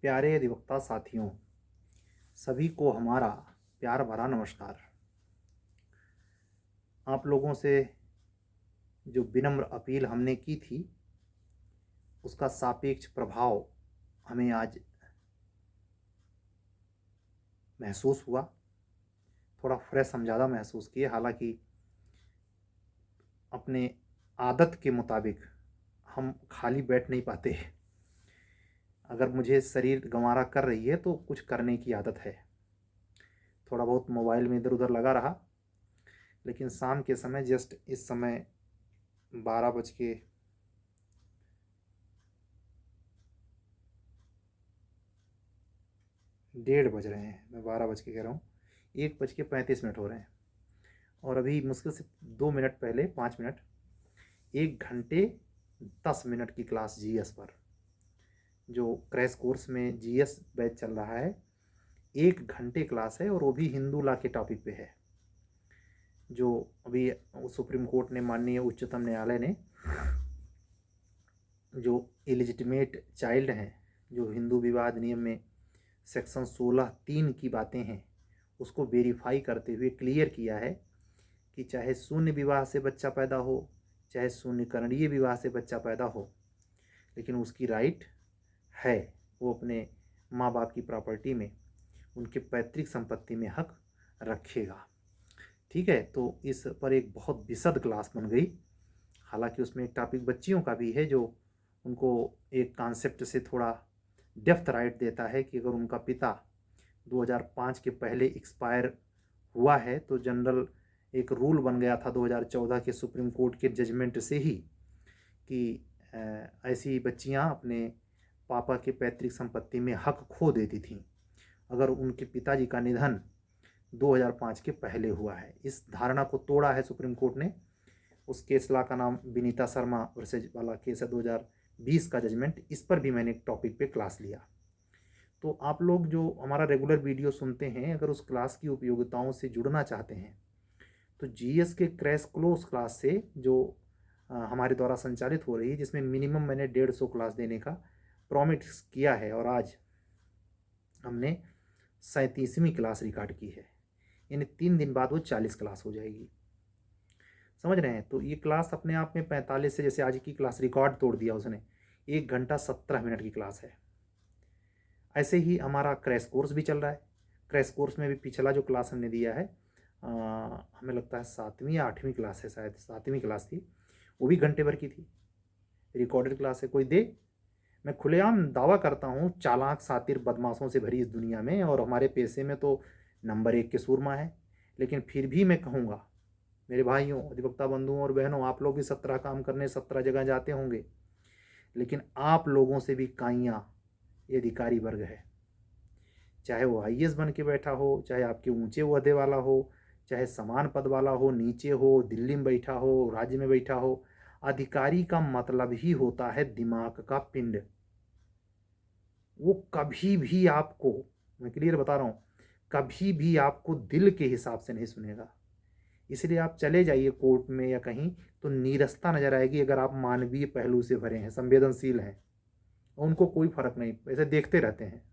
प्यारे अधिवक्ता साथियों, सभी को हमारा प्यार भरा नमस्कार। आप लोगों से जो विनम्र अपील हमने की थी उसका सापेक्ष प्रभाव हमें आज महसूस हुआ। थोड़ा फ्रेश हम ज़्यादा महसूस किए। हालांकि अपने आदत के मुताबिक हम खाली बैठ नहीं पाते। अगर मुझे शरीर गंवारा कर रही है तो कुछ करने की आदत है। थोड़ा बहुत मोबाइल में इधर उधर लगा रहा, लेकिन शाम के समय जस्ट इस समय 12:01 बज रहे हैं। मैं 12 बज के कह रहा हूँ, 1:35 हो रहे हैं। और अभी मुश्किल से 2 मिनट पहले 5 मिनट 1 घंटे 10 मिनट की क्लास जीएस पर, जो क्रैश कोर्स में जीएस बैच चल रहा है, 1 घंटे क्लास है और वो भी हिंदू लॉ के टॉपिक पे है। जो अभी सुप्रीम कोर्ट ने, माननीय उच्चतम न्यायालय ने, जो इलिजिटिमेट चाइल्ड हैं, जो हिंदू विवाह अधिनियम में सेक्शन 16(3) की बातें हैं, उसको वेरीफाई करते हुए क्लियर किया है कि चाहे शून्य विवाह से बच्चा पैदा हो, चाहे शून्यकरणीय विवाह से बच्चा पैदा हो, लेकिन उसकी राइट है वो अपने माँ बाप की प्रॉपर्टी में, उनके पैतृक संपत्ति में हक रखेगा। ठीक है, तो इस पर एक बहुत विशद क्लास बन गई। हालांकि उसमें एक टॉपिक बच्चियों का भी है, जो उनको एक कॉन्सेप्ट से थोड़ा डेप्थ राइट देता है कि अगर उनका पिता 2005 के पहले एक्सपायर हुआ है तो जनरल एक रूल बन गया था 2014 के सुप्रीम कोर्ट के जजमेंट से ही कि ऐसी बच्चियां अपने पापा के पैतृक संपत्ति में हक खो देती थीं अगर उनके पिताजी का निधन 2005 के पहले हुआ है। इस धारणा को तोड़ा है सुप्रीम कोर्ट ने। उस केस ला का नाम विनीता शर्मा वर्सेज वाला केस है, 2020 का जजमेंट। इस पर भी मैंने एक टॉपिक पे क्लास लिया। तो आप लोग जो हमारा रेगुलर वीडियो सुनते हैं, अगर उस क्लास की उपयोगिताओं से जुड़ना चाहते हैं तो जीएस के क्रैश क्लोज क्लास से, जो हमारे द्वारा संचालित हो रही है, जिसमें मिनिमम मैंने 150 क्लास देने का प्रॉमिस किया है, और आज हमने 37वीं क्लास रिकॉर्ड की है, यानी 3 दिन बाद वो 40 क्लास हो जाएगी। समझ रहे हैं? तो ये क्लास अपने आप में 45 से, जैसे आज की क्लास रिकॉर्ड तोड़ दिया उसने, 1 घंटा 17 मिनट की क्लास है। ऐसे ही हमारा क्रैश कोर्स भी चल रहा है। क्रैश कोर्स में भी पिछला जो क्लास हमने दिया है, हमें लगता है 7वीं या 8वीं क्लास है, शायद 7वीं क्लास थी, वो भी घंटे भर की थी। रिकॉर्डेड क्लास है, कोई दे। मैं खुलेआम दावा करता हूँ, चालाक शातिर बदमाशों से भरी इस दुनिया में, और हमारे पेशे में तो नंबर 1 के सूरमा है। लेकिन फिर भी मैं कहूँगा, मेरे भाइयों, अधिवक्ता बंधुओं और बहनों, आप लोग भी 17 काम करने 17 जगह जाते होंगे, लेकिन आप लोगों से भी काइयाँ ये अधिकारी वर्ग है। चाहे वो आईएएस बन के बैठा हो, चाहे आपके ऊंचे ओहदे वाला हो, चाहे समान पद वाला हो, नीचे हो, दिल्ली में बैठा हो, राज्य में बैठा हो, अधिकारी का मतलब ही होता है दिमाग का पिंड। वो कभी भी आपको, मैं क्लियर बता रहा हूँ, कभी भी आपको दिल के हिसाब से नहीं सुनेगा। इसलिए आप चले जाइए कोर्ट में या कहीं, तो नीरसता नजर आएगी अगर आप मानवीय पहलू से भरे हैं, संवेदनशील हैं। और उनको कोई फर्क नहीं, ऐसे देखते रहते हैं,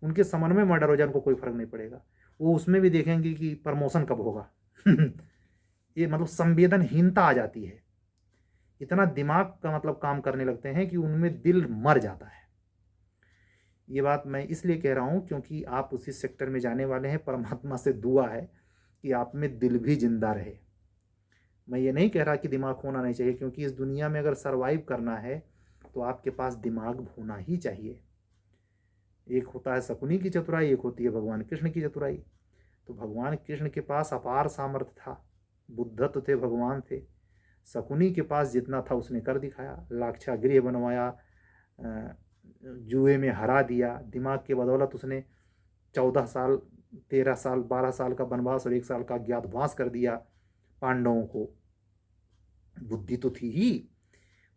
उनके समन में मर्डर हो जाए उनको कोई फर्क नहीं पड़ेगा। वो उसमें भी देखेंगे कि प्रमोशन कब होगा। ये मतलब संवेदनहीनता आ जाती है। इतना दिमाग का मतलब काम करने लगते हैं कि उनमें दिल मर जाता है। ये बात मैं इसलिए कह रहा हूँ क्योंकि आप उसी सेक्टर में जाने वाले हैं। परमात्मा से दुआ है कि आप में दिल भी जिंदा रहे। मैं ये नहीं कह रहा कि दिमाग होना नहीं चाहिए, क्योंकि इस दुनिया में अगर सरवाइव करना है तो आपके पास दिमाग होना ही चाहिए। एक होता है शकुनी की चतुराई, एक होती है भगवान कृष्ण की चतुराई। तो भगवान कृष्ण के पास अपार सामर्थ्य था, बुद्धत्व थे, भगवान थे। शकुनी के पास जितना था उसने कर दिखाया, लाक्षागृह बनवाया, जुए में हरा दिया। दिमाग के बदौलत उसने 14 साल, 13 साल, 12 साल का वनवास और 1 साल का अज्ञातवास कर दिया पांडवों को। बुद्धि तो थी ही,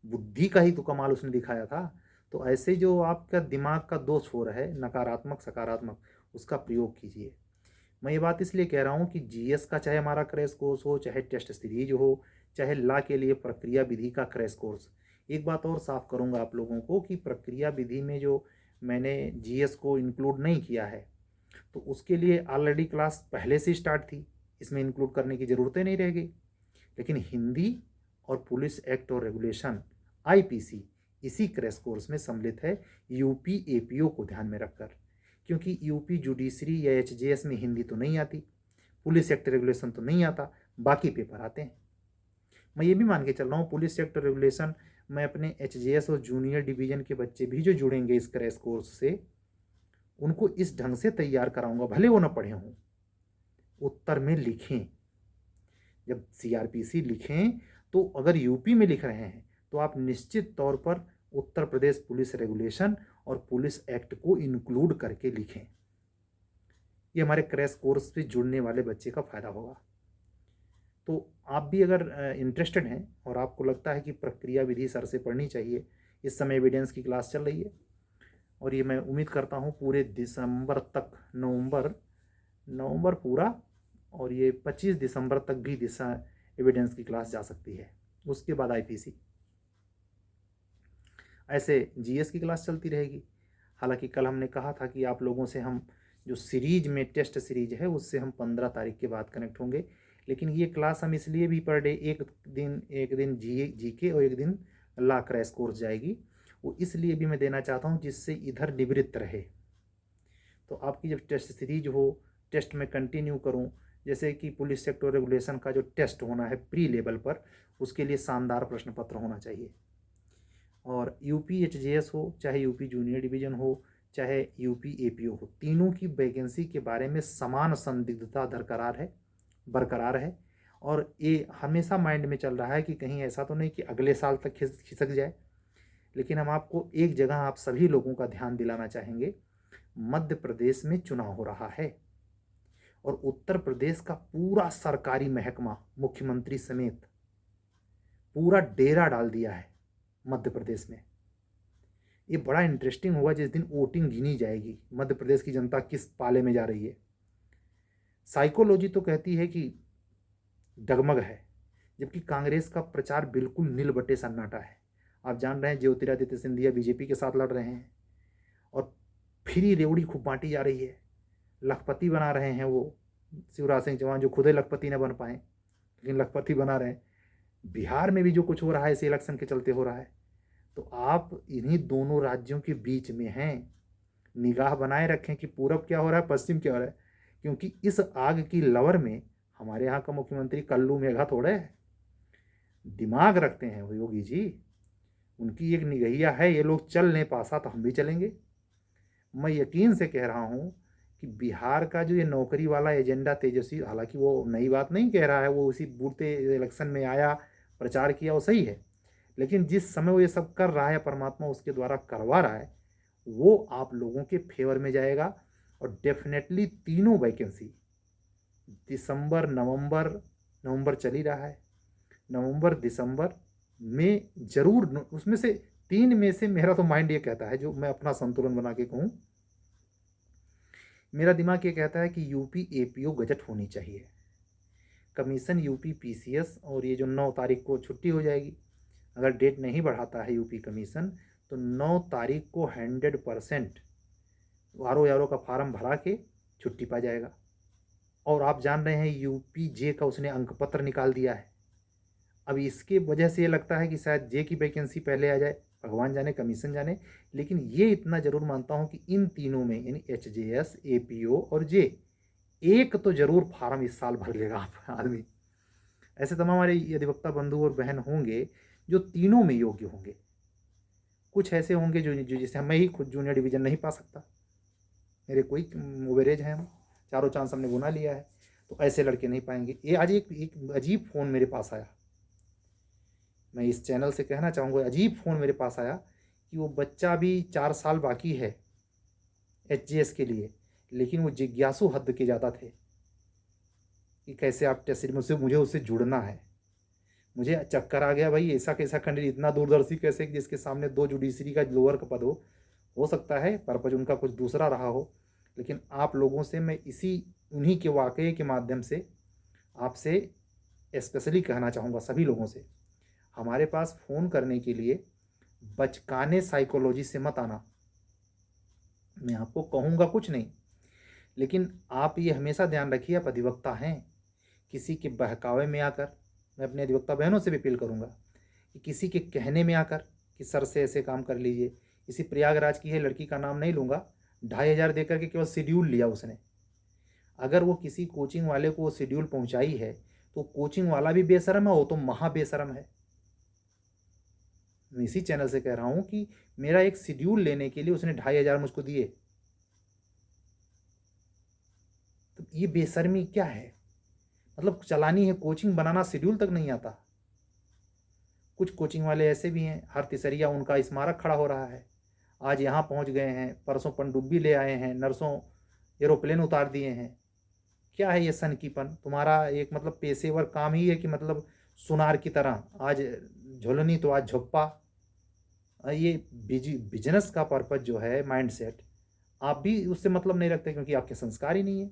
बुद्धि का ही तो कमाल उसने दिखाया था। तो ऐसे जो आपका दिमाग का दो छोर है, नकारात्मक सकारात्मक, उसका प्रयोग कीजिए। मैं ये बात इसलिए कह रहा हूँ कि जीएस का चाहे हमारा क्रैश कोर्स हो, चाहे टेस्ट सीरीज हो, चाहे लॉ के लिए प्रक्रिया विधि का क्रैश कोर्स, एक बात और साफ करूँगा आप लोगों को कि प्रक्रिया विधि में जो मैंने जीएस को इंक्लूड नहीं किया है, तो उसके लिए ऑलरेडी क्लास पहले से स्टार्ट थी, इसमें इंक्लूड करने की ज़रूरतें नहीं रह गई। लेकिन हिंदी और पुलिस एक्ट और रेगुलेशन आईपीसी इसी क्रैश कोर्स में सम्मिलित है, यूपी एपीओ को ध्यान में रखकर, क्योंकि यूपी जुडिशरी या एचजेएस में हिंदी तो नहीं आती, पुलिस एक्ट रेगुलेशन तो नहीं आता, बाकी पेपर आते हैं। मैं ये भी मान के चल रहा हूँ पुलिस एक्ट रेगुलेशन मैं अपने एचजेएस और जूनियर डिवीजन के बच्चे भी जो जुड़ेंगे इस क्रैश कोर्स से, उनको इस ढंग से तैयार कराऊंगा, भले वो ना पढ़े हों, उत्तर में लिखें। जब सीआरपीसी लिखें तो अगर यूपी में लिख रहे हैं तो आप निश्चित तौर पर उत्तर प्रदेश पुलिस रेगुलेशन और पुलिस एक्ट को इंक्लूड करके लिखें। ये हमारे क्रैश कोर्स से जुड़ने वाले बच्चे का फ़ायदा होगा। तो आप भी अगर इंटरेस्टेड हैं और आपको लगता है कि प्रक्रिया विधि सर से पढ़नी चाहिए, इस समय एविडेंस की क्लास चल रही है और ये मैं उम्मीद करता हूँ पूरे दिसंबर तक, नवंबर पूरा और ये 25 दिसंबर तक भी एविडेंस की क्लास जा सकती है। उसके बाद आईपीसी, ऐसे जीएस की क्लास चलती रहेगी। हालांकि कल हमने कहा था कि आप लोगों से हम जो सीरीज में टेस्ट सीरीज है उससे हम 15 तारीख के बाद कनेक्ट होंगे, लेकिन ये क्लास हम इसलिए भी पर डे एक दिन जीके और एक दिन लॉ क्रैश कोर्स जाएगी, वो इसलिए भी मैं देना चाहता हूँ जिससे इधर निवृत्त रहे। तो आपकी जब टेस्ट सीरीज हो, टेस्ट में कंटिन्यू करूँ, जैसे कि पुलिस सेक्टर रेगुलेशन का जो टेस्ट होना है प्री लेवल पर, उसके लिए शानदार प्रश्न पत्र होना चाहिए। और यूपी एचजेएस हो, चाहे यूपी जूनियर डिवीज़न हो, चाहे यूपी एपीओ हो, तीनों की वैकेंसी के बारे में समान संदिग्धता बरकरार है। और ये हमेशा माइंड में चल रहा है कि कहीं ऐसा तो नहीं कि अगले साल तक खिसक जाए। लेकिन हम आपको एक जगह आप सभी लोगों का ध्यान दिलाना चाहेंगे, मध्य प्रदेश में चुनाव हो रहा है और उत्तर प्रदेश का पूरा सरकारी महकमा मुख्यमंत्री समेत पूरा डेरा डाल दिया है मध्य प्रदेश में। ये बड़ा इंटरेस्टिंग होगा जिस दिन वोटिंग गिनी जाएगी, मध्य प्रदेश की जनता किस पाले में जा रही है। साइकोलॉजी तो कहती है कि डगमग है, जबकि कांग्रेस का प्रचार बिल्कुल नील बटे सन्नाटा है। आप जान रहे हैं ज्योतिरादित्य सिंधिया बीजेपी के साथ लड़ रहे हैं और फ्री रेवड़ी खूब बांटी जा रही है, लखपति बना रहे हैं वो शिवराज सिंह चौहान, जो खुद ही लखपति न बन पाए लेकिन लखपति बना रहे हैं। बिहार में भी जो कुछ हो रहा है इस इलेक्शन के चलते हो रहा है। तो आप इन्हीं दोनों राज्यों के बीच में हैं, निगाह बनाए रखें कि पूरब क्या हो रहा है, पश्चिम क्या हो रहा है, क्योंकि इस आग की लवर में हमारे यहाँ का मुख्यमंत्री कल्लू मेघा थोड़े है। दिमाग रखते हैं वो योगी जी, उनकी एक निगहिया है, ये लोग चल नहीं पासा तो हम भी चलेंगे। मैं यकीन से कह रहा हूँ कि बिहार का जो ये नौकरी वाला एजेंडा तेजस्वी, हालांकि वो नई बात नहीं कह रहा है, वो उसी बूढ़ते इलेक्शन में आया, प्रचार किया, वो सही है, लेकिन जिस समय वो ये सब कर रहा है, परमात्मा उसके द्वारा करवा रहा है, वो आप लोगों के फेवर में जाएगा। और डेफिनेटली तीनों वैकेंसी दिसंबर नवंबर चल ही रहा है, नवंबर दिसंबर में जरूर, उसमें से 3 में से मेरा तो माइंड ये कहता है, जो मैं अपना संतुलन बना के कहूँ, मेरा दिमाग ये कहता है कि यूपी एपीओ गजट होनी चाहिए, कमीशन यूपी पीसीएस, और ये जो 9 तारीख को छुट्टी हो जाएगी, अगर डेट नहीं बढ़ाता है यूपी कमीशन तो 9 तारीख को 100% यारो का फार्म भरा के छुट्टी पा जाएगा। और आप जान रहे हैं यूपी जे का उसने अंक पत्र निकाल दिया है। अब इसके वजह से ये लगता है कि शायद जे की वैकेंसी पहले आ जाए, भगवान जाने, कमीशन जाने। लेकिन ये इतना जरूर मानता हूँ कि इन तीनों में यानी एचजेएस, एपीओ और जे, एक तो जरूर फार्म इस साल भर लेगा आदमी। ऐसे तमाम हमारे अधिवक्ता बंधु और बहन होंगे जो तीनों में योग्य होंगे। कुछ ऐसे होंगे जो जैसे मैं ही खुद जूनियर डिवीज़न नहीं पा सकता, मेरे कोई ओवरेज है, हम चारों चांस हमने बुना लिया है, तो ऐसे लड़के नहीं पाएंगे। ये आज एक अजीब फ़ोन मेरे पास आया, मैं इस चैनल से कहना चाहूँगा, अजीब फ़ोन मेरे पास आया कि वो बच्चा भी 4 साल बाकी है एचजेएस के लिए, लेकिन वो जिज्ञासु हद के ज़्यादा थे कि कैसे आप टेस्ट, मुझे उससे जुड़ना है। मुझे चक्कर आ गया भाई, ऐसा कैसा कैंडिडेट, इतना दूरदर्शी कैसे, जिसके सामने 2 जुडिशरी का लोअर का पद हो सकता है पर्पज उनका कुछ दूसरा रहा हो, लेकिन आप लोगों से मैं उन्हीं के वाक़ये के माध्यम से आपसे स्पेशली कहना चाहूँगा, सभी लोगों से, हमारे पास फ़ोन करने के लिए बचकाने साइकोलॉजी से मत आना। मैं आपको कहूँगा कुछ नहीं, लेकिन आप ये हमेशा ध्यान रखिए, आप अधिवक्ता हैं। किसी के बहकावे में आकर, मैं अपने अधिवक्ता बहनों से भी अपील करूँगा कि किसी के कहने में आकर कि सर से ऐसे काम कर लीजिए। किसी प्रयागराज की है लड़की का नाम नहीं लूँगा, 2,500 दे करके केवल शेड्यूल लिया उसने। अगर वो किसी कोचिंग वाले को वो शेड्यूल पहुँचाई है तो कोचिंग वाला भी बेशर्म है, वो तो महा बेशर्म है। मैं इसी चैनल से कह रहा हूँ कि मेरा एक शेड्यूल लेने के लिए उसने 2,500 मुझको दिए। तो ये बेशर्मी क्या है? मतलब चलानी है कोचिंग, बनाना शेड्यूल तक नहीं आता। कुछ कोचिंग वाले ऐसे भी हैं, हर तीसरिया उनका स्मारक खड़ा हो रहा है। आज यहाँ पहुँच गए हैं, परसों पनडुब्बी ले आए हैं, नरसों एरोप्लेन उतार दिए हैं। क्या है ये सनकीपन? तुम्हारा एक मतलब पेशेवर काम ही है कि मतलब सुनार की तरह आज झुलनी तो आज झुप्पा। ये बिजनेस का पर्पज जो है, माइंडसेट, आप भी उससे मतलब नहीं रखते क्योंकि आपके संस्कार ही नहीं है।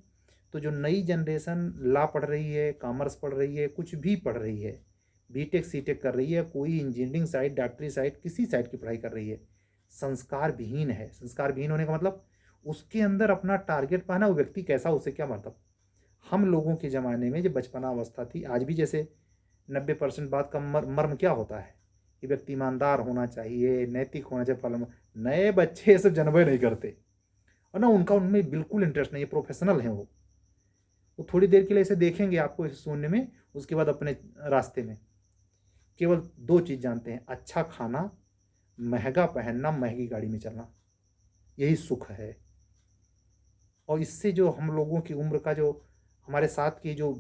तो जो नई जनरेशन लॉ पढ़ रही है, कॉमर्स पढ़ रही है, कुछ भी पढ़ रही है, बीटेक सीटेक कर रही है, कोई इंजीनियरिंग साइड, डॉक्टरी साइड, किसी साइड की पढ़ाई कर रही है, संस्कार विहीन है। संस्कार विहीन होने का मतलब उसके अंदर अपना टारगेट पाना, वो व्यक्ति कैसा, उसे क्या मतलब। हम लोगों के ज़माने में जो बचपना अवस्था थी, आज भी जैसे 90% बात का मर्म क्या होता है कि व्यक्ति ईमानदार होना चाहिए, नैतिक होना चाहिए, फल। नए बच्चे ये सब जनबे नहीं करते, और ना उनका उनमें बिल्कुल इंटरेस्ट नहीं है। प्रोफेशनल हैं वो थोड़ी देर के लिए ऐसे देखेंगे आपको इसे सुनने में, उसके बाद अपने रास्ते में। केवल दो चीज़ जानते हैं, अच्छा खाना, महंगा पहनना, महंगी गाड़ी में चलना, यही सुख है। और इससे जो हम लोगों की उम्र का, जो हमारे साथ के जो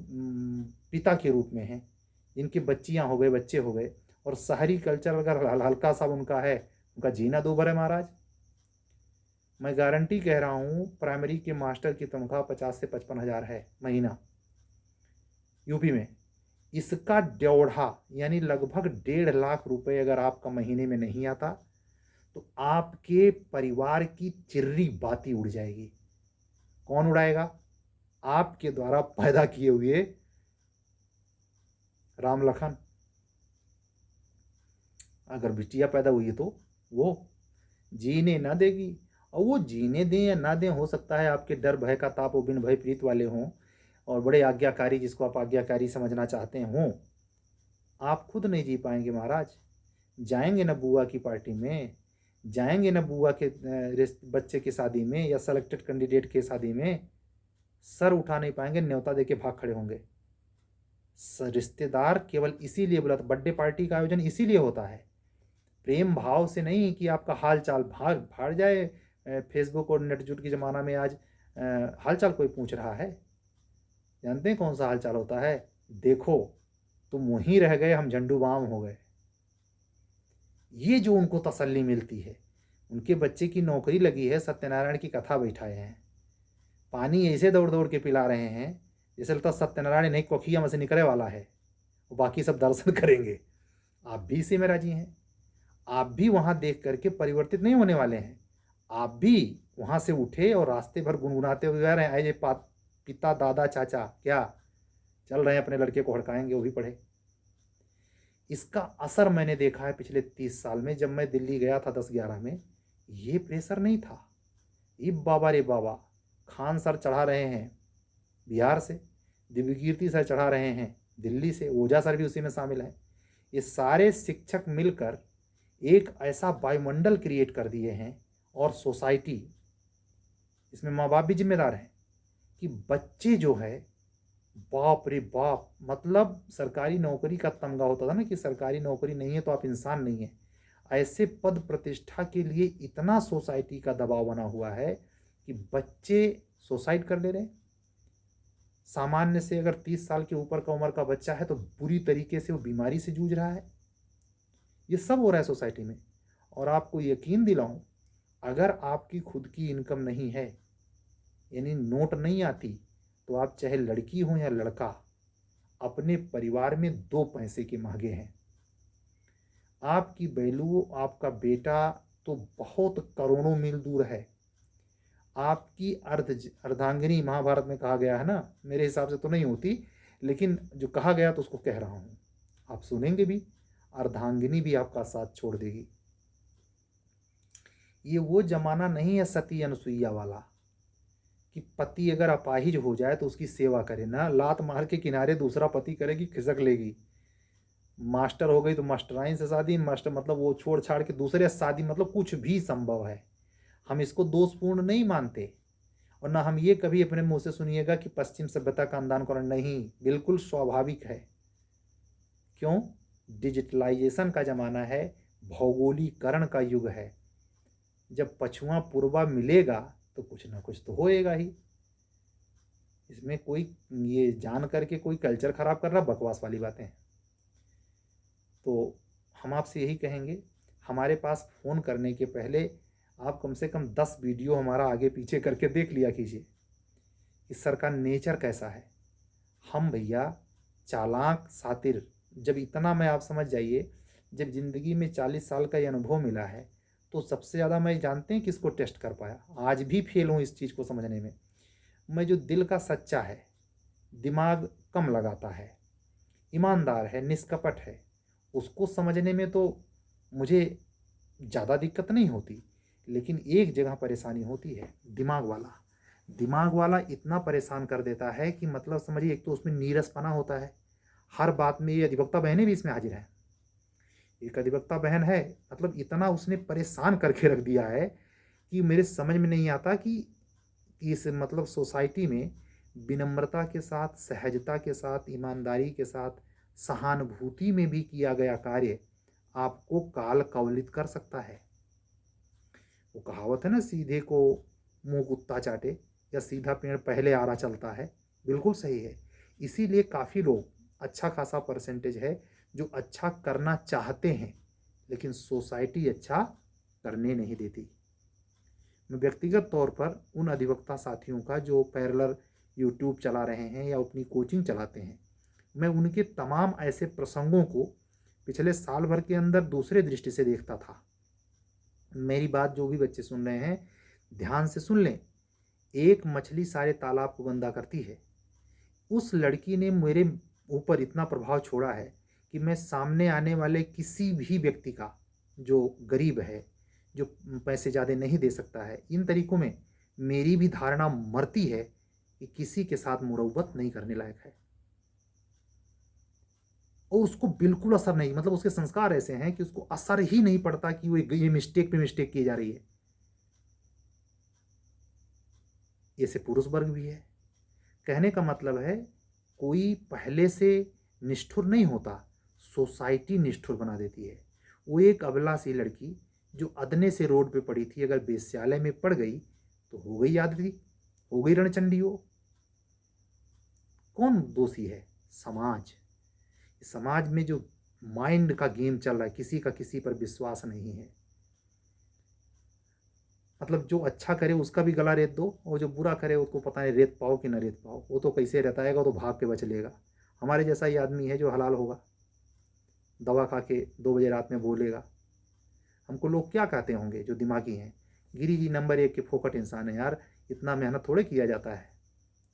पिता के रूप में हैं, जिनकी बच्चियां हो गए, बच्चे हो गए, और शहरी कल्चर अगर हल्का सा उनका है, उनका जीना दूभर है महाराज। मैं गारंटी कह रहा हूँ, प्राइमरी के मास्टर की तनख्वाह 50 से 55 हज़ार है महीना यूपी में। इसका ड्योढ़ा यानी लगभग 1.5 लाख रुपए अगर आपका महीने में नहीं आता तो आपके परिवार की चिर्री बाती उड़ जाएगी। कौन उड़ाएगा? आपके द्वारा पैदा किए हुए राम लखन। अगर बिटिया पैदा हुई है तो वो जीने ना देगी। और वो जीने दें या ना दें, हो सकता है आपके डर भय का ताप वो बिन भय प्रीत वाले हों और बड़े आज्ञाकारी, जिसको आप आज्ञाकारी समझना चाहते हों। आप खुद नहीं जी पाएंगे महाराज। जाएंगे ना बुआ की पार्टी में, जाएंगे ना बुआ के बच्चे की शादी में या सेलेक्टेड कैंडिडेट के शादी में, सर उठा नहीं पाएंगे, न्योता देके भाग खड़े होंगे। रिश्तेदार केवल इसीलिए बुलाते, बर्थडे पार्टी का आयोजन इसीलिए होता है, प्रेम भाव से नहीं कि आपका हाल चाल भाग भाड़ जाए। फेसबुक और नेटजुट के ज़माना में आज हाल चाल कोई पूछ रहा है? जानते हैं कौन सा हाल चाल होता है? देखो तुम वहीं रह गए, हम झंडू बाम हो गए। ये जो उनको तसल्ली मिलती है, उनके बच्चे की नौकरी लगी है, सत्यनारायण की कथा बैठाए हैं, पानी ऐसे दौड़ दौड़ के पिला रहे हैं जैसे लगता सत्यनारायण नहीं कोखिया में से निकले वाला है, और बाकी सब दर्शन करेंगे। आप भी इसी में राजी हैं? आप भी वहाँ देख करके परिवर्तित नहीं होने वाले हैं? आप भी वहाँ से उठे और रास्ते भर गुनगुनाते हुए जा रहे हैं, ये पिता दादा चाचा क्या चल रहे हैं, अपने लड़के को हड़काएंगे, वो भी पढ़े। इसका असर मैंने देखा है पिछले 30 साल में। जब मैं दिल्ली गया था 10-11 में, ये प्रेशर नहीं था। ये बाबा रे बाबा, खान सर चढ़ा रहे हैं बिहार से, दिव्यकीर्ति सर चढ़ा रहे हैं दिल्ली से, ओझा सर भी उसी में शामिल हैं। ये सारे शिक्षक मिलकर एक ऐसा वायुमंडल क्रिएट कर दिए हैं, और सोसाइटी, इसमें माँ बाप भी जिम्मेदार हैं, कि बच्चे जो है, बाप रे बाप, मतलब सरकारी नौकरी का तमगा होता था ना कि सरकारी नौकरी नहीं है तो आप इंसान नहीं है। ऐसे पद प्रतिष्ठा के लिए इतना सोसाइटी का दबाव बना हुआ है कि बच्चे सुसाइड कर ले रहे हैं। सामान्य से अगर 30 साल के ऊपर का उम्र का बच्चा है तो बुरी तरीके से वो बीमारी से जूझ रहा है। ये सब हो रहा है सोसाइटी में। और आपको यकीन दिलाऊं, अगर आपकी खुद की इनकम नहीं है, यानी नोट नहीं आती, तो आप चाहे लड़की हो या लड़का, अपने परिवार में 2 पैसे के मांगे हैं। आपकी वैल्यू, आपका बेटा तो बहुत करोड़ों मील दूर है। आपकी अर्धांगिनी महाभारत में कहा गया है ना, मेरे हिसाब से तो नहीं होती, लेकिन जो कहा गया तो उसको कह रहा हूँ, आप सुनेंगे भी। अर्धांगिनी भी आपका साथ छोड़ देगी। ये वो जमाना नहीं है सती अनुसुईया वाला कि पति अगर अपाहिज हो जाए तो उसकी सेवा करे ना, लात मार के किनारे दूसरा पति करेगी, खिसक लेगी। मास्टर हो गई तो मास्टराइन से शादी, मास्टर मतलब वो छोड़ छाड़ के दूसरे से शादी, मतलब कुछ भी संभव है। हम इसको दोषपूर्ण नहीं मानते, और ना हम ये कभी अपने मुंह से सुनिएगा कि पश्चिम सभ्यता का अनुदान करण, नहीं, बिल्कुल स्वाभाविक है। क्यों? डिजिटलाइजेशन का ज़माना है, भौगोलीकरण का युग है। जब पछुआ पूर्वा मिलेगा तो कुछ ना कुछ तो होएगा ही। इसमें कोई ये जान करके कोई कल्चर खराब कर रहा, बकवास वाली बातें हैं। तो हम आपसे यही कहेंगे, हमारे पास फ़ोन करने के पहले आप कम से कम 10 वीडियो हमारा आगे पीछे करके देख लिया कीजिए कि सर का नेचर कैसा है। हम भैया चालाक शातिर, जब इतना मैं आप समझ जाइए, जब ज़िंदगी में 40 साल का ये अनुभव मिला है तो सबसे ज़्यादा मैं जानते हैं किसको टेस्ट कर पाया, आज भी फेल हूँ इस चीज़ को समझने में। मैं जो दिल का सच्चा है, दिमाग कम लगाता है, ईमानदार है, निष्कपट है, उसको समझने में तो मुझे ज़्यादा दिक्कत नहीं होती। लेकिन एक जगह परेशानी होती है, दिमाग वाला। दिमाग वाला इतना परेशान कर देता है कि मतलब समझिए, एक तो उसमें नीरसपना होता है, हर बात में। ये अधिवक्ता बहनें भी इसमें हाजिर हैं। एक अधिवक्ता बहन है, मतलब इतना उसने परेशान करके रख दिया है कि मेरे समझ में नहीं आता कि इस मतलब सोसाइटी में विनम्रता के साथ, सहजता के साथ, ईमानदारी के साथ, सहानुभूति में भी किया गया कार्य आपको काल कवलित कर सकता है। वो कहावत है ना, सीधे को मुंह कुत्ता चाटे, या सीधा पेड़ पहले आरा चलता है, बिल्कुल सही है। इसीलिए काफ़ी लोग, अच्छा खासा परसेंटेज है जो अच्छा करना चाहते हैं, लेकिन सोसाइटी अच्छा करने नहीं देती। मैं व्यक्तिगत तौर पर उन अधिवक्ता साथियों का जो पैरेलल यूट्यूब चला रहे हैं या अपनी कोचिंग चलाते हैं, मैं उनके तमाम ऐसे प्रसंगों को पिछले साल भर के अंदर दूसरे दृष्टि से देखता था। मेरी बात जो भी बच्चे सुन रहे हैं, ध्यान से सुन लें। एक मछली सारे तालाब को गंदा करती है। उस लड़की ने मेरे ऊपर इतना प्रभाव छोड़ा है कि मैं सामने आने वाले किसी भी व्यक्ति का, जो गरीब है, जो पैसे ज़्यादा नहीं दे सकता है, इन तरीकों में मेरी भी धारणा मरती है कि किसी के साथ मुरव्वत नहीं करने लायक है। और उसको बिल्कुल असर नहीं, मतलब उसके संस्कार ऐसे हैं कि उसको असर ही नहीं पड़ता कि वो ये मिस्टेक पे मिस्टेक की जा रही है। ऐसे पुरुष वर्ग भी है। कहने का मतलब है, कोई पहले से निष्ठुर नहीं होता, सोसाइटी निष्ठुर बना देती है। वो एक अबला सी लड़की जो अदने से रोड पे पड़ी थी, अगर वेश्यालय में पड़ गई तो हो गई आदमी, हो गई रणचंडी। हो कौन दोषी है? समाज। समाज में जो माइंड का गेम चल रहा है, किसी का किसी पर विश्वास नहीं है। मतलब जो अच्छा करे उसका भी गला रेत दो, और जो बुरा करे उसको पता नहीं रेत पाओ कि न रेत पाओ, वो तो कैसे रहता है, तो भाग के बच लेगा। हमारे जैसा ही आदमी है जो हलाल होगा, दवा खा के 2 बजे रात में बोलेगा। हमको लोग क्या कहते होंगे जो दिमागी हैं, गिरी जी नंबर 1 के फोकट इंसान है यार, इतना मेहनत थोड़े किया जाता है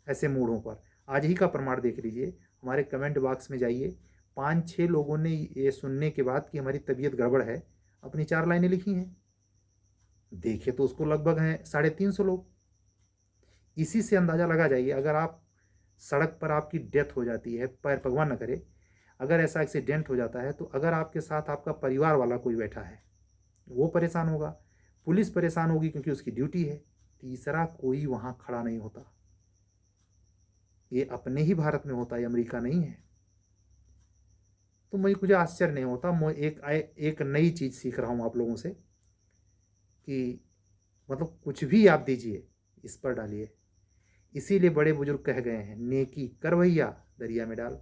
ऐसे मूडों पर। आज ही का प्रमाण देख लीजिए, हमारे कमेंट बॉक्स में जाइए, 5-6 लोगों ने ये सुनने के बाद कि हमारी तबीयत गड़बड़ है, अपनी 4 लाइनें लिखी हैं। देखे तो उसको लगभग हैं 350 लोग। इसी से अंदाज़ा लगा जाइए, अगर आप सड़क पर आपकी डेथ हो जाती है, पैर भगवान न करे, अगर ऐसा एक्सीडेंट हो जाता है, तो अगर आपके साथ आपका परिवार वाला कोई बैठा है, वो परेशान होगा, पुलिस परेशान होगी क्योंकि उसकी ड्यूटी है, तीसरा कोई वहाँ खड़ा नहीं होता। ये अपने ही भारत में होता है, अमेरिका नहीं है। तो मुझे आश्चर्य नहीं होता। मैं एक नई चीज़ सीख रहा हूँ आप लोगों से कि मतलब कुछ भी आप दीजिए, इस पर डालिए। इसीलिए बड़े बुजुर्ग कह गए हैं, नेकी कर भैया दरिया में डाल।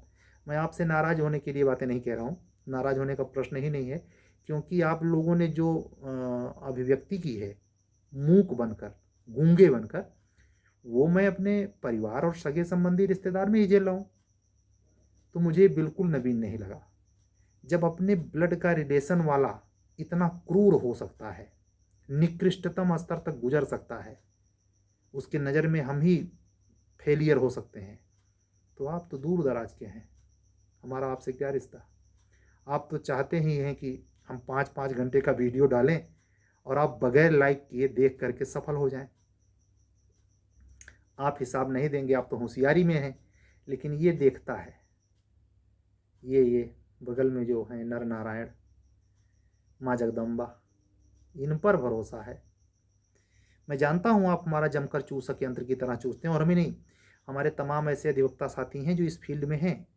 मैं आपसे नाराज़ होने के लिए बातें नहीं कह रहा हूँ, नाराज़ होने का प्रश्न ही नहीं है, क्योंकि आप लोगों ने जो अभिव्यक्ति की है, मूक बनकर, गूंगे बनकर, वो मैं अपने परिवार और सगे संबंधी रिश्तेदार में ही झेल रहा हूँ। तो मुझे बिल्कुल नवीन नहीं लगा। जब अपने ब्लड का रिलेशन वाला इतना क्रूर हो सकता है, निकृष्टतम स्तर तक गुजर सकता है, उसकी नज़र में हम ही फेलियर हो सकते हैं, तो आप तो दूर दराज के हैं, हमारा आपसे क्या रिश्ता। आप तो चाहते ही हैं कि हम 5-5 घंटे का वीडियो डालें और आप बगैर लाइक किए देख करके सफल हो जाएं। आप हिसाब नहीं देंगे, आप तो होशियारी में हैं, लेकिन ये देखता है, ये बगल में जो है नर नारायण, माँ जगदम्बा, इन पर भरोसा है। मैं जानता हूँ आप हमारा जमकर चूसक यंत्र की तरह चूसते हैं, और हमें नहीं, हमारे तमाम ऐसे अधिवक्ता साथी हैं जो इस फील्ड में हैं,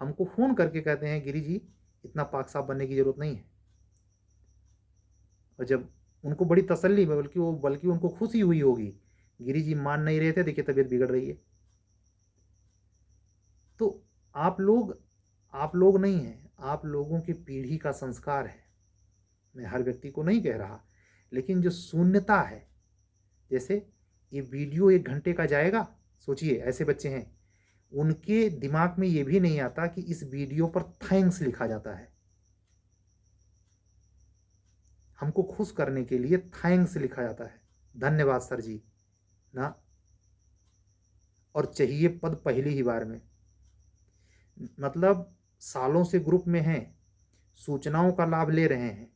हमको फ़ोन करके कहते हैं गिरी जी इतना पाक साफ बनने की ज़रूरत नहीं है। और जब उनको बड़ी तसल्ली में, बल्कि उनको खुशी हुई होगी, गिरी जी मान नहीं रहे थे, देखिए तबीयत बिगड़ रही है। तो आप लोग नहीं हैं, आप लोगों की पीढ़ी का संस्कार है। मैं हर व्यक्ति को नहीं कह रहा, लेकिन जो शून्यता है, जैसे ये वीडियो 1 घंटे का जाएगा, सोचिए ऐसे बच्चे हैं, उनके दिमाग में ये भी नहीं आता कि इस वीडियो पर थैंक्स लिखा जाता है। हमको खुश करने के लिए थैंक्स लिखा जाता है, धन्यवाद सर जी ना, और चाहिए पद पहली ही बार में। मतलब सालों से ग्रुप में हैं, सूचनाओं का लाभ ले रहे हैं,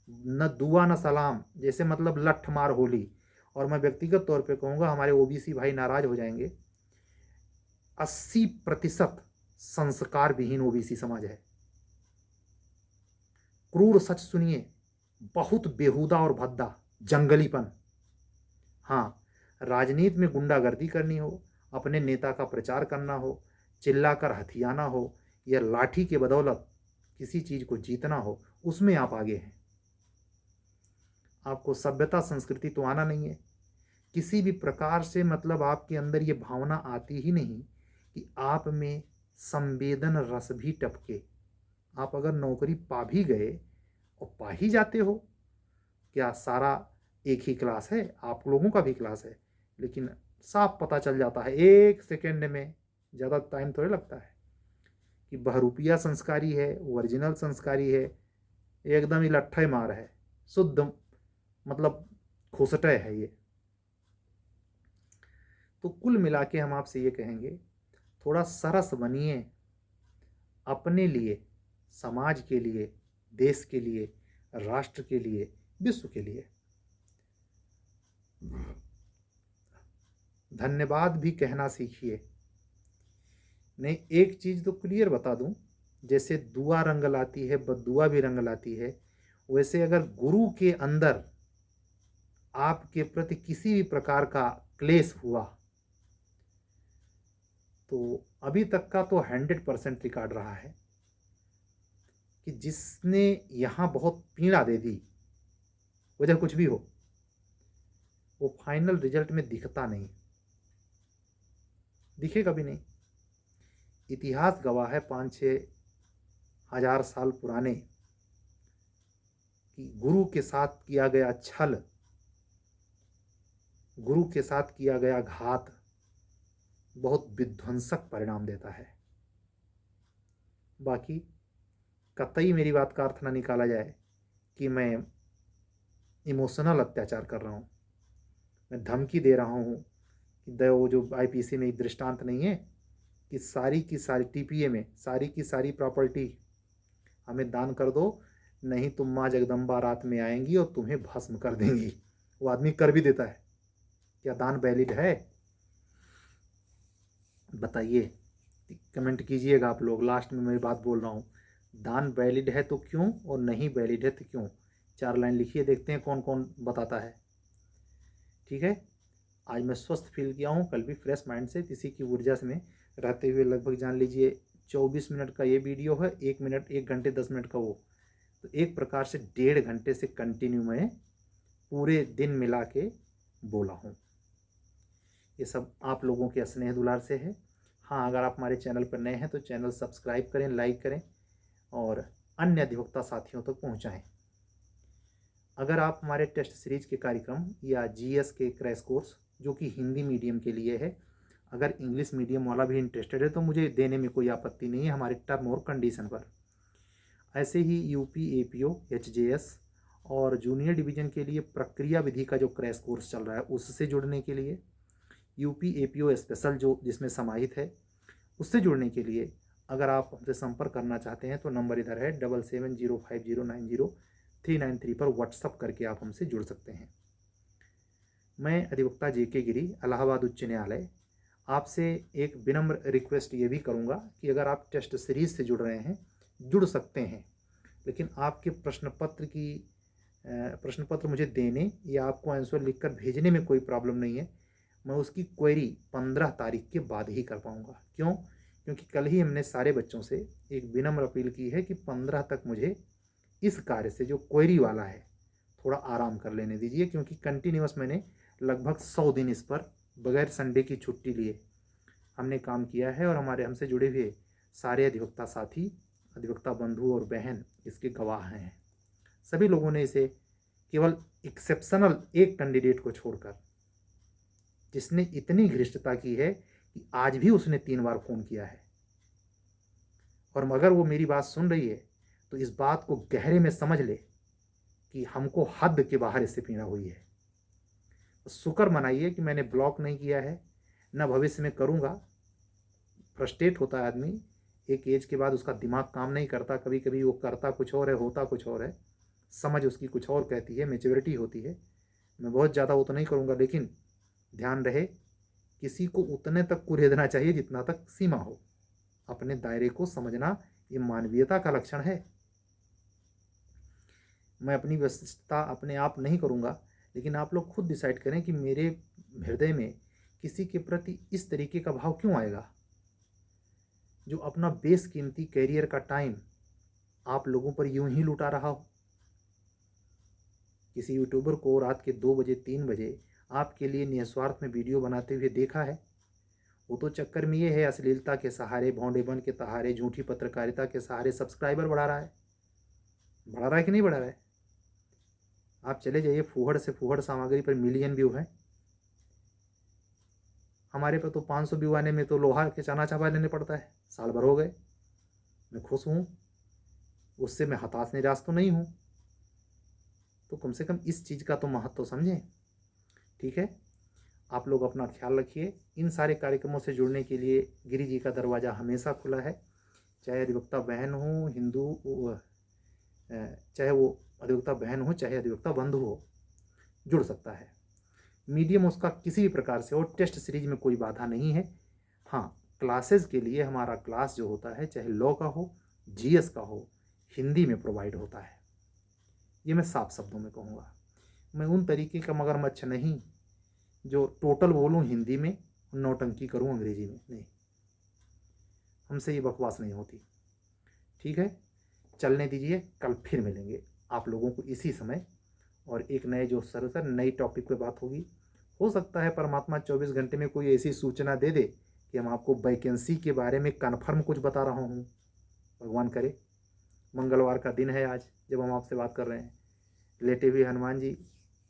न दुआ न सलाम, जैसे मतलब लठ मार होली। और मैं व्यक्तिगत तौर पे कहूँगा, हमारे ओबीसी भाई नाराज हो जाएंगे, 80% संस्कार विहीन ओबीसी समाज है। क्रूर सच सुनिए, बहुत बेहुदा और भद्दा, जंगलीपन। हाँ, राजनीति में गुंडागर्दी करनी हो, अपने नेता का प्रचार करना हो, चिल्लाकर हथियाना हो, या लाठी के बदौलत किसी चीज़ को जीतना हो, उसमें आप आगे हैं। आपको सभ्यता संस्कृति तो आना नहीं है, किसी भी प्रकार से, मतलब आपके अंदर ये भावना आती ही नहीं कि आप में संवेदन रस भी टपके। आप अगर नौकरी पा भी गए, और पा ही जाते हो, क्या सारा एक ही क्लास है? आप लोगों का भी क्लास है, लेकिन साफ पता चल जाता है 1 सेकेंड में, ज़्यादा टाइम थोड़े लगता है, कि बहरूपिया संस्कारी है, ओरिजिनल संस्कारी है, एकदम ही लट्ठे मार है, शुद्ध मतलब घुसटय है ये। तो कुल मिला के हम आपसे ये कहेंगे, थोड़ा सरस बनिए, अपने लिए, समाज के लिए, देश के लिए, राष्ट्र के लिए, विश्व के लिए। धन्यवाद भी कहना सीखिए। नहीं, एक चीज़ तो क्लियर बता दूं, जैसे दुआ रंग लाती है, बद्दुआ भी रंग लाती है, वैसे अगर गुरु के अंदर आपके प्रति किसी भी प्रकार का क्लेश हुआ, तो अभी तक का तो 100% रिकॉर्ड रहा है कि जिसने यहाँ बहुत पीड़ा दे दी, वजह कुछ भी हो, वो फाइनल रिजल्ट में दिखता नहीं, दिखेगा भी नहीं। इतिहास गवाह है 5-6 हजार साल पुराने, कि गुरु के साथ किया गया छल, गुरु के साथ किया गया घात बहुत विध्वंसक परिणाम देता है। बाकी कतई मेरी बात का अर्थ ना निकाला जाए कि मैं इमोशनल अत्याचार कर रहा हूँ, मैं धमकी दे रहा हूँ कि वो जो आईपीसी में एक दृष्टांत नहीं है कि सारी की सारी टीपीए में सारी की सारी प्रॉपर्टी हमें दान कर दो, नहीं तो माँ जगदम्बा रात में आएंगी और तुम्हें भस्म कर देंगी। वो आदमी कर भी देता है। क्या दान वैलिड है? बताइए, कमेंट कीजिएगा आप लोग। लास्ट में मैं बात बोल रहा हूँ, दान वैलिड है तो क्यों, और नहीं वैलिड है तो क्यों? 4 लाइन लिखिए, देखते हैं कौन कौन बताता है। ठीक है, आज मैं स्वस्थ फील किया हूँ, कल भी फ्रेश माइंड से किसी की ऊर्जा से में रहते हुए, लगभग जान लीजिए 24 मिनट का ये वीडियो है, 1 घंटे 10 मिनट का वो, तो एक प्रकार से 1.5 घंटे से कंटिन्यू मैं पूरे दिन मिला के बोला हूँ। ये सब आप लोगों के स्नेह दुलार से है। हाँ, अगर आप हमारे चैनल पर नए हैं तो चैनल सब्सक्राइब करें, लाइक करें और अन्य अधिवक्ता साथियों तक पहुँचाएँ। अगर आप हमारे टेस्ट सीरीज के कार्यक्रम या जीएस के क्रैश कोर्स, जो कि हिंदी मीडियम के लिए है, अगर इंग्लिश मीडियम वाला भी इंटरेस्टेड है तो मुझे देने में कोई आपत्ति नहीं है, हमारे टर्म और कंडीशन पर। ऐसे ही यूपी एपीओ एचजेएस और जूनियर डिवीज़न के लिए प्रक्रिया विधि का जो क्रैश कोर्स चल रहा है, उससे जुड़ने के लिए, यूपी एपीओ स्पेशल जो जिसमें समाहित है, उससे जुड़ने के लिए अगर आप हमसे संपर्क करना चाहते हैं तो नंबर इधर है 77050909 393 पर व्हाट्सअप करके आप हमसे जुड़ सकते हैं। मैं अधिवक्ता JK गिरी, इलाहाबाद उच्च न्यायालय, आपसे एक विनम्र रिक्वेस्ट ये भी करूँगा कि अगर आप टेस्ट सीरीज़ से जुड़ रहे हैं, जुड़ सकते हैं, लेकिन आपके प्रश्न पत्र मुझे देने या आपको आंसर लिखकर भेजने में कोई प्रॉब्लम नहीं है। मैं उसकी क्वेरी 15 तारीख के बाद ही कर पाऊँगा। क्यों? क्योंकि कल ही हमने सारे बच्चों से एक विनम्र अपील की है कि 15 तक मुझे इस कार्य से जो क्वेरी वाला है थोड़ा आराम कर लेने दीजिए, क्योंकि कंटिन्यूअस मैंने लगभग 100 दिन इस पर बगैर संडे की छुट्टी लिए हमने काम किया है, और हमारे हमसे जुड़े हुए सारे अधिवक्ता साथी, अधिवक्ता बंधु और बहन इसके गवाह हैं। सभी लोगों ने इसे, केवल एक्सेप्शनल एक कैंडिडेट को छोड़कर, जिसने इतनी घृष्टता की है कि आज भी उसने 3 बार फ़ोन किया है, और मगर वो मेरी बात सुन रही है तो इस बात को गहरे में समझ ले कि हमको हद के बाहर इससे पीड़ा हुई है। शुक्र मनाइए कि मैंने ब्लॉक नहीं किया है, न भविष्य में करूँगा। फ्रस्ट्रेट होता है आदमी, एक एज के बाद उसका दिमाग काम नहीं करता, कभी कभी वो करता कुछ और है, होता कुछ और है, समझ उसकी कुछ और कहती है, मैच्योरिटी होती है। मैं बहुत ज़्यादा वो तो नहीं करूँगा, लेकिन ध्यान रहे किसी को उतने तक कुरेदना चाहिए जितना तक सीमा हो। अपने दायरे को समझना ये मानवीयता का लक्षण है। मैं अपनी व्यस्तता अपने आप नहीं करूँगा, लेकिन आप लोग खुद डिसाइड करें कि मेरे हृदय में किसी के प्रति इस तरीके का भाव क्यों आएगा, जो अपना बेशकीमती कैरियर का टाइम आप लोगों पर यूं ही लुटा रहा हो। किसी यूट्यूबर को रात के 2 बजे 3 बजे आपके लिए निस्वार्थ में वीडियो बनाते हुए देखा है? वो तो चक्कर में ये है, अश्लीलता के सहारे, भोंडेपन के सहारे, झूठी पत्रकारिता के सहारे सब्सक्राइबर बढ़ा रहा है। बढ़ा रहा है कि नहीं बढ़ा रहा है? आप चले जाइए, फूहड़ से फूहड़ सामग्री पर मिलियन व्यू हैं। हमारे पे तो 500 व्यू आने में तो लोहा के चना चबा लेने पड़ता है। साल भर हो गए। मैं खुश हूँ, उससे मैं हताश निराश तो नहीं हूँ। तो कम से कम इस चीज़ का तो महत्व तो समझें। ठीक है, आप लोग अपना ख्याल रखिए। इन सारे कार्यक्रमों से जुड़ने के लिए गिरी जी का दरवाज़ा हमेशा खुला है। चाहे अधिवक्ता बहन हो, चाहे वो अधिवक्ता बहन हो, चाहे अधिवक्ता बंधु हो, जुड़ सकता है। मीडियम उसका किसी भी प्रकार से हो, टेस्ट सीरीज में कोई बाधा नहीं है। हाँ, क्लासेस के लिए हमारा क्लास जो होता है, चाहे लॉ का हो, GS का हो, हिंदी में प्रोवाइड होता है। ये मैं साफ शब्दों में कहूँगा। मैं उन तरीके का मगरमच्छ नहीं जो टोटल बोलूँ हिंदी में, नौटंकी करूँ अंग्रेजी में, नहीं, हमसे ये बकवास नहीं होती। ठीक है, चलने दीजिए, कल फिर मिलेंगे आप लोगों को इसी समय, और एक नए जो सर नई टॉपिक पे बात होगी। हो सकता है परमात्मा 24 घंटे में कोई ऐसी सूचना दे दे कि हम आपको वैकेंसी के बारे में कन्फर्म कुछ बता रहा हूँ। भगवान करे। मंगलवार का दिन है आज जब हम आपसे बात कर रहे हैं। लेटे हुए हनुमान जी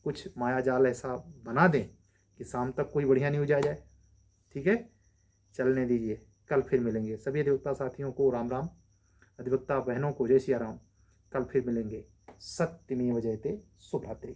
कुछ माया जाल ऐसा बना दें कि शाम तक कोई बढ़िया न्यूज आ जाए। ठीक है, चलने दीजिए, कल फिर मिलेंगे। सभी अधिवक्ता साथियों को राम राम, अधिवक्ता बहनों को जय सिया राम। कल फिर मिलेंगे। सत्यमेव जयते। शुभ रात्रि।